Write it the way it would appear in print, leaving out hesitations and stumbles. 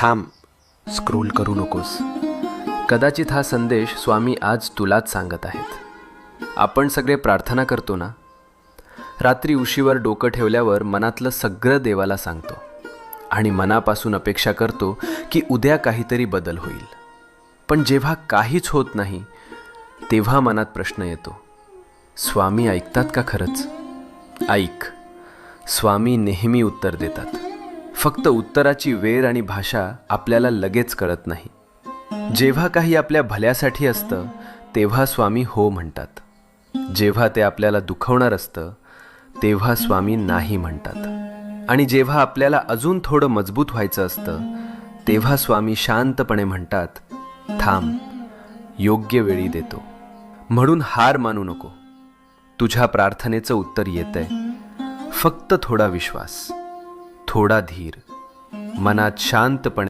थांब, स्क्रोल करू नकोस. कदाचित हा संदेश स्वामी आज तुलाच सांगत आहेत. आपण सगळे प्रार्थना करतो ना, रात्री उशीवर डोकं ठेवल्यावर मनातलं सगळं देवाला सांगतो आणि मनापासून अपेक्षा करतो की उद्या काहीतरी बदल होईल. पण जेव्हा काहीच होत नाही तेव्हा मनात प्रश्न येतो, स्वामी ऐकतात का खरंच? ऐक, स्वामी नेहमी उत्तर देतात. फक्त उत्तराची वेळ आणि भाषा आपल्याला लगेच कळत नाही. जेव्हा काही आपल्या भल्यासाठी असतं तेव्हा स्वामी हो म्हणतात. जेव्हा ते आपल्याला दुखवणार असतं तेव्हा स्वामी नाही म्हणतात. आणि जेव्हा आपल्याला अजून थोडं मजबूत व्हायचं असतं तेव्हा स्वामी शांतपणे म्हणतात, थांब, योग्य वेळी देतो. म्हणून हार मानू नको. तुझ्या प्रार्थनेचं उत्तर येतंय. फक्त थोडा विश्वास, थोडा धीर, मनात शांतपणे